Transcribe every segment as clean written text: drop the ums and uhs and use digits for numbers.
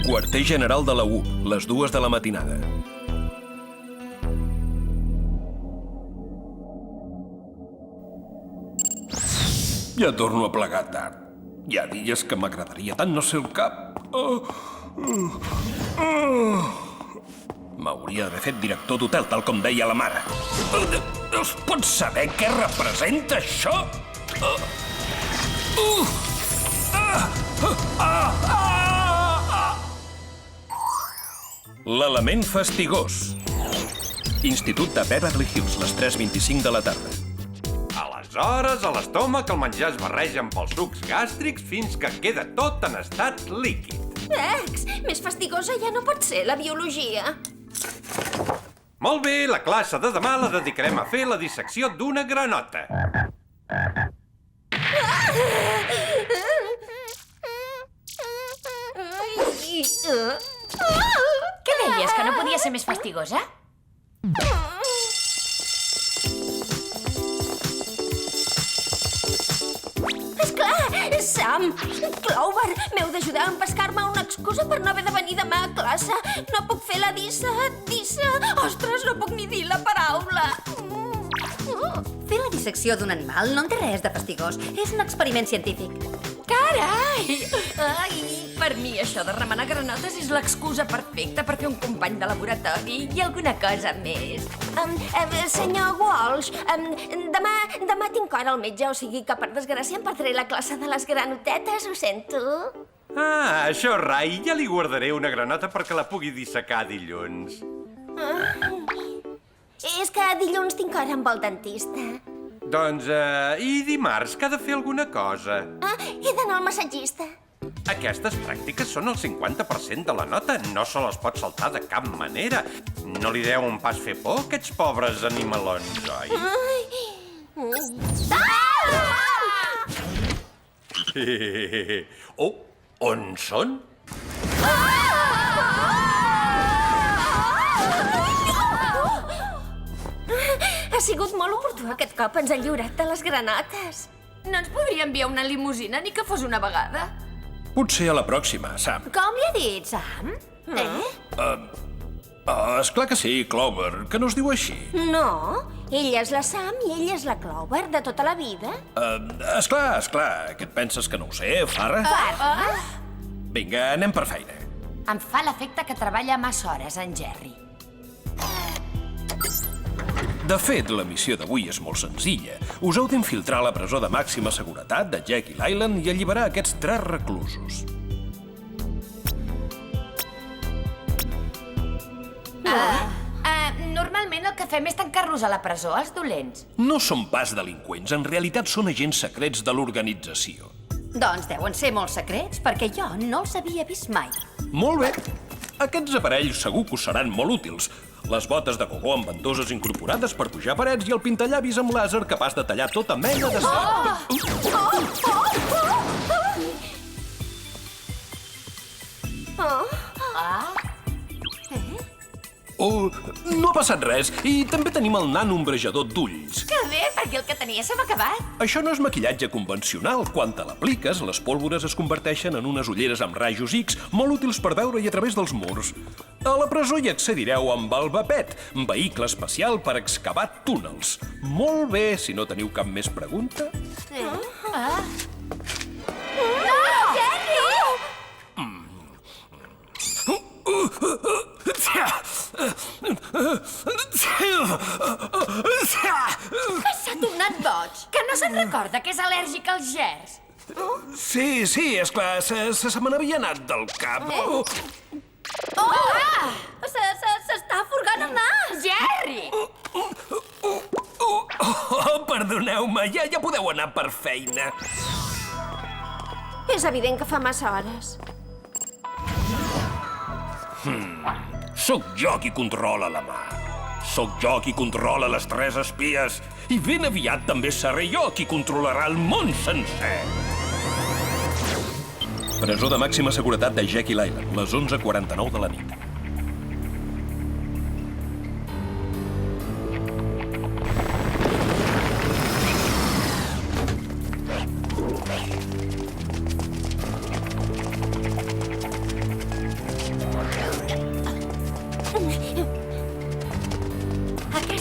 Quarter general de la U, les 2 de la matinada. Ja torno a plegar tard. Hi ha dies que m'agradaria tant no ser el cap. M'hauria d'haver fet director d'hotel, tal com deia la mare. Es pot saber què representa això? L'element fastigós. Institut de Beverly Hills, les 3:25 de la tarda. Aleshores, a l'estómac el menjar es barreja amb els sucs gàstrics fins que queda tot en estat líquid. Ex, més fastigosa ja no pot ser la biologia. Molt bé, la classe de demà la dedicarem a fer la dissecció d'una granota. Què deies, que no podia ser més fastigosa? Esclar, Sam, Clover, m'heu d'ajudar a empescar-me una excusa per no haver de venir demà a classe. No puc fer la dissa. Ostres, no puc ni dir la paraula. Fer la dissecció d'un animal no en té res de fastigós. És un experiment científic. Carai! Ai, per mi això de remenar granotes és l'excusa perfecta per fer un company de laboratori i alguna cosa més. Senyor Walsh, demà tinc hora al metge, o sigui que per desgràcia em perdré la classe de les granotetes, ho sento. Ah, això, Rai, ja li guardaré una granota perquè la pugui dissecar dilluns. És que dilluns tinc hora amb el dentista. Doncs, i dimarts, que ha de fer alguna cosa. He d'anar al massatgista. Aquestes pràctiques són el 50% de la nota. No se les pot saltar de cap manera. No li deuen pas fer por, aquests pobres animalons, oi? Oh, on són? Ha sigut molt oportú aquest cop, ens han lliurat de les granotes. No ens podria enviar una limusina ni que fos una vegada? Potser a la pròxima, Sam. Com li ha dit, Sam? Esclar que sí, Clover, que no es diu així. No, ella és la Sam i ella és la Clover, de tota la vida. Esclar. Què et penses que no ho sé, Farra? Vinga, anem per feina. Em fa l'efecte que treballa massa hores, en Jerry. De fet, la missió d'avui és molt senzilla. Us heu d'infiltrar a la presó de màxima seguretat de Jekyll Island i alliberar aquests 3 reclusos. Normalment el que fem és tancar-los a la presó, els dolents. No són pas delinqüents, en realitat són agents secrets de l'organització. Doncs deuen ser molt secrets, perquè jo no els havia vist mai. Molt bé. Aquests aparells segur que us seran molt útils. Les botes de gogó amb ventoses incorporades per pujar parets i el pintallavis amb làser capaç de tallar tota mena de... no ha passat res. I també tenim el nan ombrejador d'ulls. Que bé, perquè el que tenia s'ha acabat. Això no és maquillatge convencional. Quan te l'apliques, les pólvores es converteixen en unes ulleres amb rajos X molt útils per veure-hi a través dels murs. A la presó hi accedireu amb el Vapet, vehicle especial per excavar túnels. Molt bé, si no teniu cap més pregunta. S'ha tornat boig. Que no se'n recorda que és al·lèrgic als gers. Sí, esclar, se me n'havia anat del cap. S'està furgant el nas! Jerry! Perdoneu-me, ja podeu anar per feina. És evident que fa massa hores. Sóc jo qui controla la mà. Sóc jo qui controla les 3 espies. I ben aviat també seré jo qui controlarà el món sencer. Presó de màxima seguretat de Jekyll Island, les 11:49 de la nit.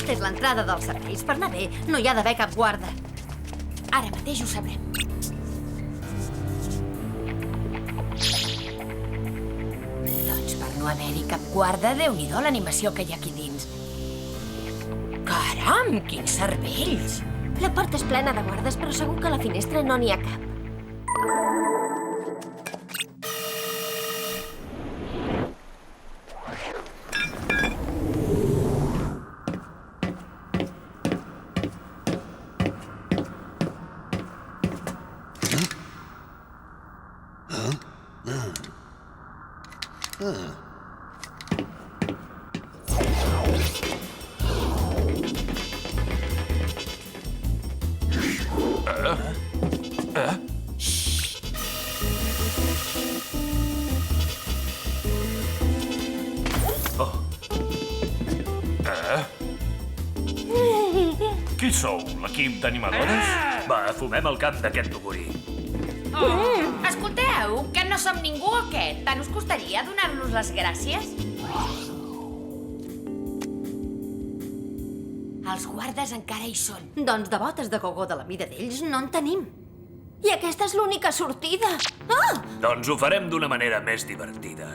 Aquesta és l'entrada dels serveis. Per anar bé, no hi ha d'haver cap guarda. Ara mateix ho sabrem. Doncs per no haver-hi cap guarda, Déu-n'hi-do l'animació que hi ha aquí dins. Caram, quins cervells! La porta és plena de guardes, però segur que a la finestra no n'hi ha cap. Qui sou, l'equip d'animadores? Va, fumem el cap d'aquest tugurí. Escolteu, que no som ningú o què? Tant us costaria donar-nos les gràcies? Els guardes encara hi són. Doncs de botes de gogó de la mida d'ells no en tenim. I aquesta és l'única sortida. Ah! Doncs ho farem d'una manera més divertida.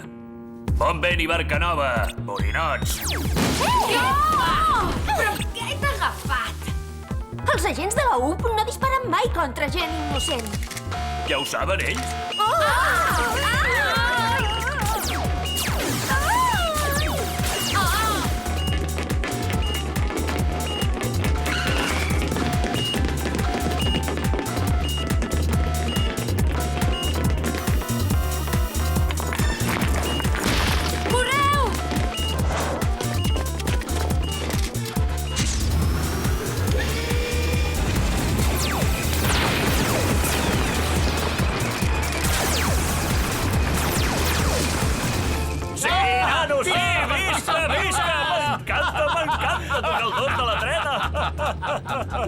Bon vent i barca nova, borinots! Però què t'ha agafat? Els agents de la UP no disparen mai contra gent innocent. Ja ho saben ells?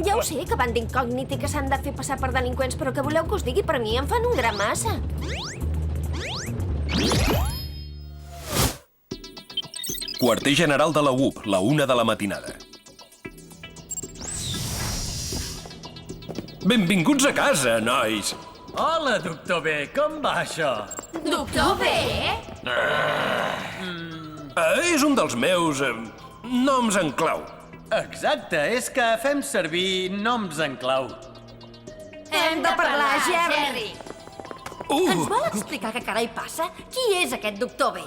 Ja ho sé, que van d'incògnit i que s'han de fer passar per delinqüents, però què voleu que us digui? Per mi em fan un gra massa. Quarter general de la UP, la 1 de la matinada. Benvinguts a casa, nois. Hola, doctor B, com va això? Doctor B? És un dels meus noms en clau. Exacte, és que fem servir noms en clau. Hem de parlar, Jerry. Ens vol explicar què carai passa? Qui és aquest doctor B?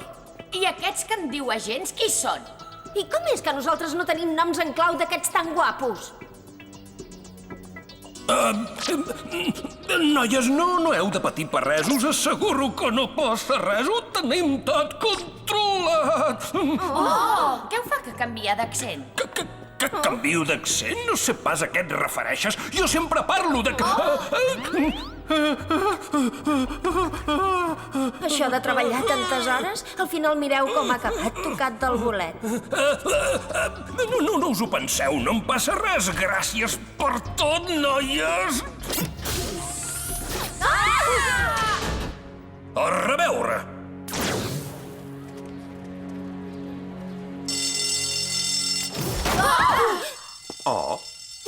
I aquests que en diu agents, qui són? I com és que nosaltres no tenim noms en clau d'aquests tan guapos? Noies, no heu de patir per res. Us asseguro que no passa res. Ho tenim tot controlat. Oh! Què ho fa que canvia d'accent? Que canvio d'accent? No sé pas a què et refereixes. Jo sempre parlo de... Això de treballar tantes hores, al final mireu com ha acabat tocat del bolet. No us ho penseu, no em passa res. Gràcies per tot, noies. A reveure. Oh,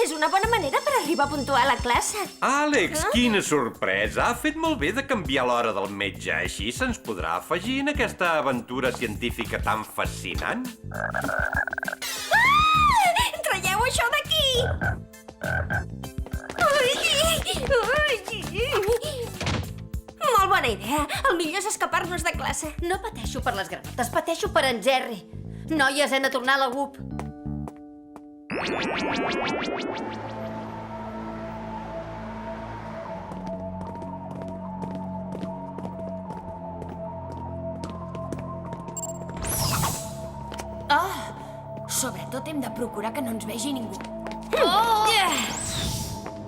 És una bona manera per arribar puntual a classe. Àlex, quina sorpresa! Ha fet molt bé de canviar l'hora del metge. Així se'ns podrà afegir en aquesta aventura científica tan fascinant. Traieu això d'aquí! Molt bona idea. El millor és escapar-nos de classe. No pateixo per les granotes, pateixo per en Jerry. Noies, hem de tornar a la UP. Sobretot hem de procurar que no ens vegi ningú.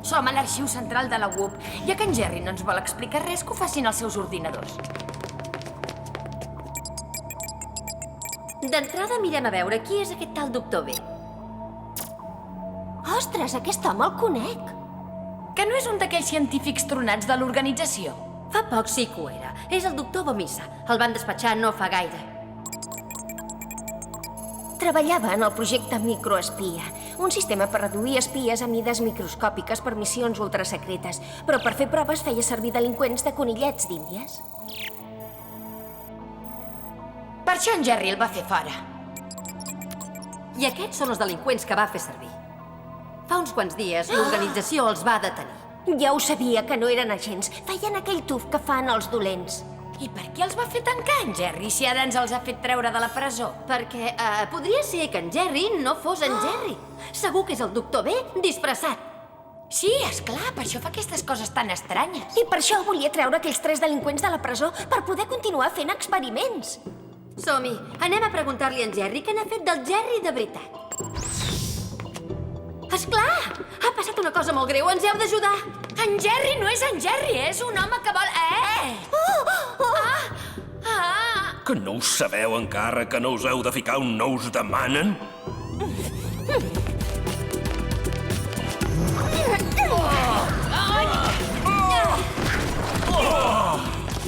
Som a l'arxiu central de la UP. Ja que en Jerry no ens vol explicar res, que ho facin els seus ordinadors. D'entrada mirem a veure qui és aquest tal doctor B. Ostres, aquest home el conec. Que no és un d'aquells científics tronats de l'organització? Fa poc sí que ho era. És el doctor Bomissa. El van despatxar no fa gaire. Treballava en el projecte Microespia un sistema per reduir espies a mides microscòpiques per missions ultrasecretes, però per fer proves feia servir delinqüents de conillets d'Índies. Per això en Jerry el va fer fora. I aquests són els delinqüents que va fer servir. Fa uns quants dies, l'organització els va detenir. Ja ho sabia, que no eren agents. Feien aquell tuf que fan els dolents. I per què els va fer tancar, en Jerry, si ara ens els ha fet treure de la presó? Perquè podria ser que en Jerry no fos en Jerry. Segur que és el doctor B disfressat. Sí, esclar, per això fa aquestes coses tan estranyes. I per això volia treure aquells 3 delinqüents de la presó per poder continuar fent experiments. Som-hi, anem a preguntar-li a en Jerry què n'ha fet del Jerry de veritat. Esclar! Ha passat una cosa molt greu, ens heu d'ajudar. En Jerry no és en Jerry, és un home que vol... Que no ho sabeu encara, que no us heu de ficar on no us demanen?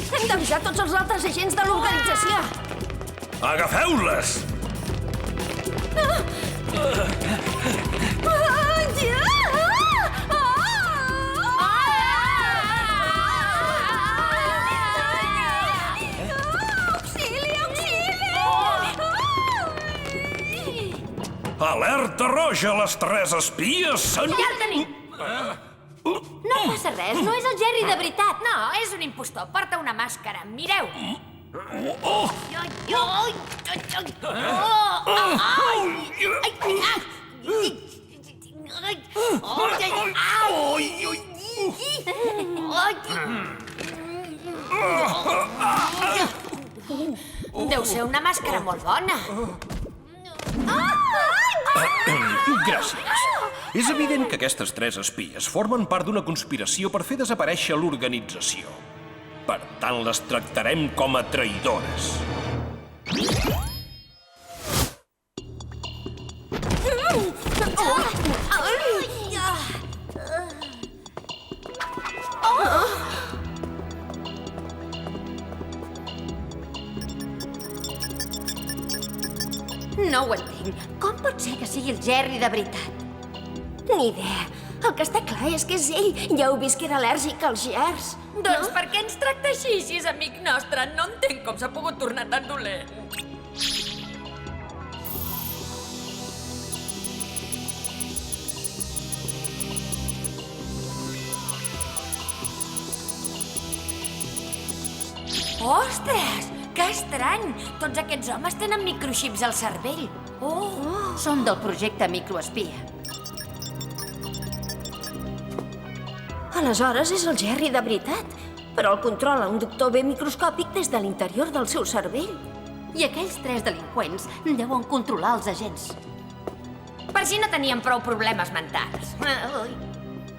Hem d'avisar tots els altres agents de l'organització. Agafeu-les! Alerta roja, les 3 espies s'han... Ja el tenim! No passa res, no és el Jerry de veritat. No, és un impostor, porta una màscara, mireu! Deu ser una màscara molt bona. Gràcies. És evident que aquestes 3 espies formen part d'una conspiració per fer desaparèixer l'organització. Per tant, les tractarem com a traïdores. No ho entenc. Com pot ser que sigui el Jerry de veritat? Ni idea. El que està clar és que és ell. Ja heu vist que era al·lèrgic als gerds. Doncs per què ens tracta així, si és amic nostre? No entenc com s'ha pogut tornar tan dolent. Ostres! Que estrany! Tots aquests homes tenen microxips al cervell. Són del projecte Microespia. Aleshores és el Jerry de veritat. Però el controla un doctor B microscòpic des de l'interior del seu cervell. I aquells 3 delinqüents deuen controlar els agents. Per si no tenien prou problemes mentals.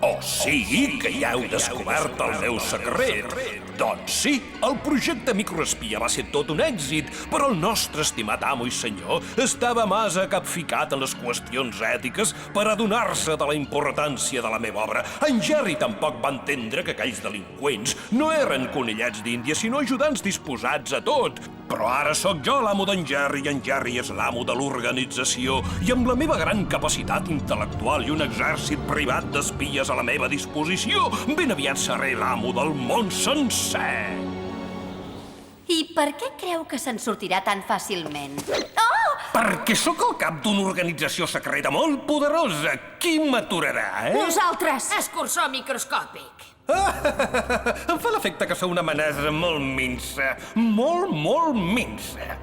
O sigui que ja heu descobert el meu secret. Doncs sí, el projecte Microespia va ser tot un èxit, però el nostre estimat amo i senyor estava massa capficat en les qüestions ètiques per adonar-se de la importància de la meva obra. En Jerry tampoc va entendre que aquells delinqüents no eren conillets d'Índia, sinó ajudants disposats a tot. Però ara sóc jo l'amo d'en Jerry i en Jerry és l'amo de l'organització. I amb la meva gran capacitat intel·lectual i un exèrcit privat d'espies a la meva disposició, ben aviat seré l'amo del món sencer. I per què creu que se'n sortirà tan fàcilment? Perquè sóc el cap d'una organització secreta molt poderosa. Qui m'aturarà, Nosaltres! Escurçó microscòpic. Em fa l'efecte que sou una manesa molt minsa. Molt minsa.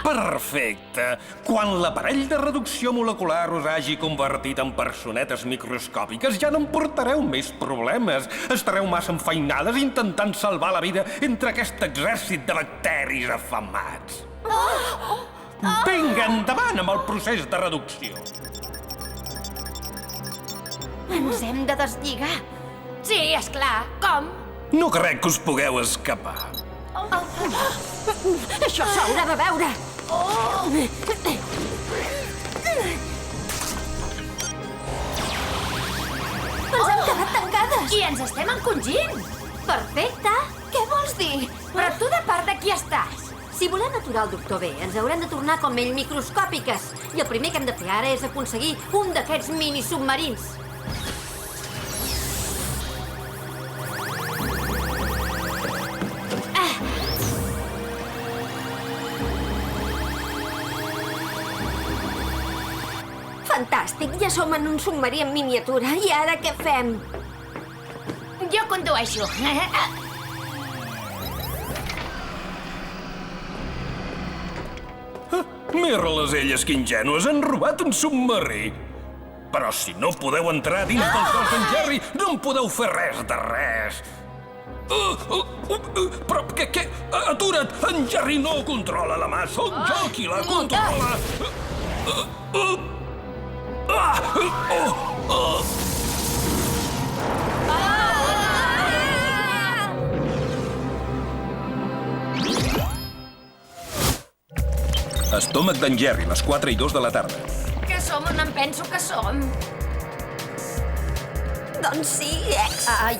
Perfecte. Quan l'aparell de reducció molecular us hagi convertit en personetes microscòpiques, ja no em portareu més problemes. Estareu massa enfeinades intentant salvar la vida entre aquest exèrcit de bacteris afamats. Vinga, endavant amb el procés de reducció. Ens hem de deslligar. Sí, esclar. Com? No crec que us pugueu escapar. Això s'haurà de veure! Ens hem quedat tancades! I ens estem encongint. Perfecte! Què vols vols dir? Però tu de part de qui estàs? Si volem aturar el doctor B, ens haurem de tornar com ell microscòpiques. I el primer que hem de fer ara és aconseguir un d'aquests mini-submarins. Fantàstic, ja som en un submarí en miniatura. I ara què fem? Jo condueixo. Mirra les elles, que ingenues, han robat un submarí. Però si no podeu entrar dins del cos d'en Jerry, no en podeu fer res de res. Però què? Atura't! En Jerry no controla la mà, sóc jo qui la controla. Estómac d'en Jerry, les 4:02 de la tarda. Que som on em penso que som? Doncs sí, ex. Ai.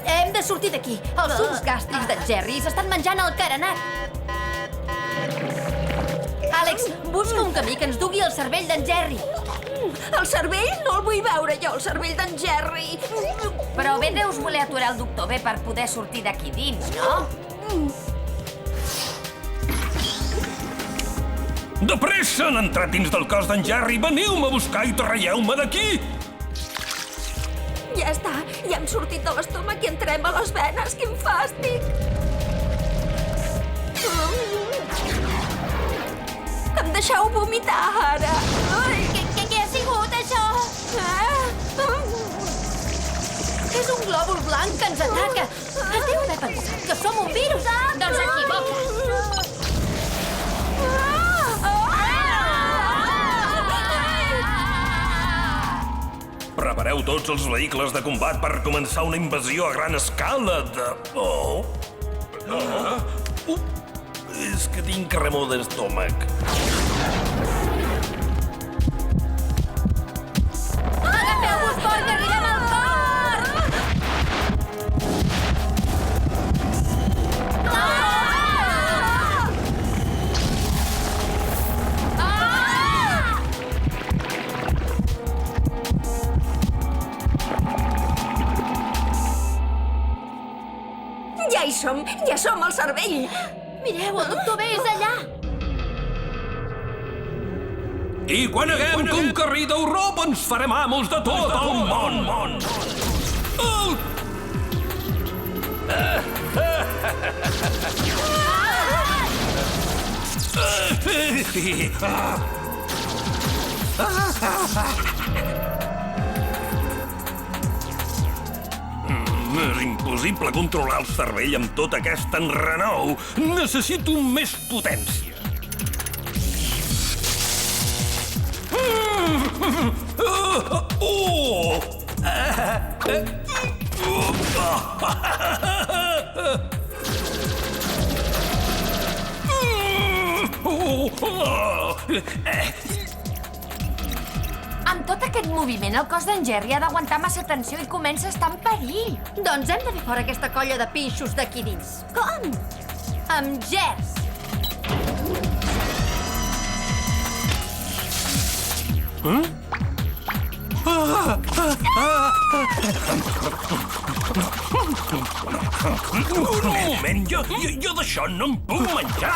Hem de sortir d'aquí. Els sucs gàstrics d'en Jerry s'estan menjant el carenat. Àlex, busca un camí que ens dugui al cervell d'en Jerry. El cervell? No el vull veure jo, el cervell d'en Jerry. Però bé deus voler aturar el doctor B per poder sortir d'aquí dins, no? De pressa, han entrat dins del cos d'en Jerry. Veniu-me a buscar i traieu-me d'aquí. Ja està, ja hem sortit de l'estómac i entrem a les venes. Quin fàstic! Que em deixeu vomitar, ara. Ai, Què ha sigut, això? És un glòbul blanc que ens ataca. Es deu haver pensat que som un virus. Doncs s'equivoca. Prepareu tots els vehicles de combat per començar una invasió a gran escala de... És que tinc remor d'estómac. Agafeu-vos fort, que arribem al port! Ja som al cervell. Mireu, el doctor B és allà. I quan haguem conquerit Europa ens farem amos de tot el món. És impossible controlar el cervell amb tot aquest enrenou. Necessito més potència. Amb tot aquest moviment, el cos d'en Jerry ha d'aguantar massa tensió i comença a estar en perill. Doncs hem de fer fora aquesta colla de pinxos d'aquí dins. Com? Amb gers. Un moment, jo d'això no em puc menjar.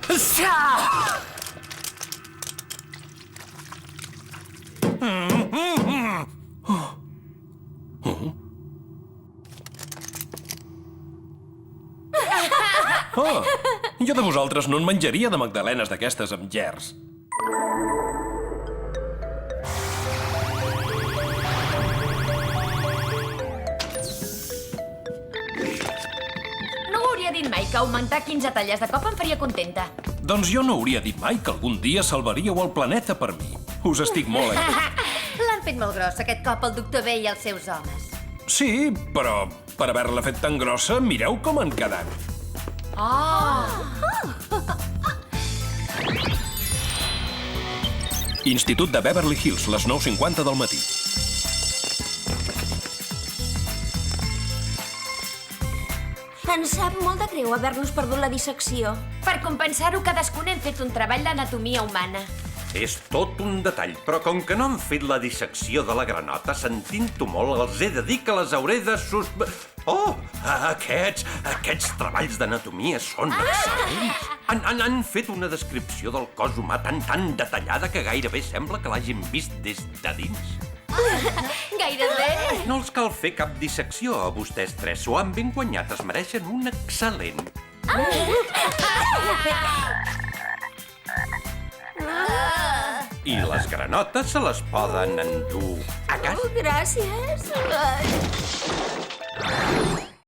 Està rodant! Jo de vosaltres no en menjaria de magdalenes d'aquestes amb gers. No ho hauria dit mai que augmentar 15 talles de cop em faria contenta. Doncs jo no hauria dit mai que algun dia salvaríeu el planeta per mi. Us estic molt agraït. L'han fet molt gros, aquest cop, el doctor B i els seus homes. Sí, però per haver-la fet tan grossa, mireu com han quedat. Oh! Institut de Beverly Hills, les 9:50 del matí. Ens sap molt de greu haver-nos perdut la dissecció. Per compensar-ho, cadascun hem fet un treball d'anatomia humana. És tot un detall, però com que no han fet la dissecció de la granota, sentint-ho molt, els he de dir que les hauré de Oh! Aquests treballs d'anatomia són excel·lents. Han fet una descripció del cos humà tan detallada que gairebé sembla que l'hagin vist des de dins. Gairebé. No els cal fer cap dissecció a vostès tres. S'ho han ben guanyat, es mereixen un excel·lent. I les granotes se les poden endur a casa. Gràcies.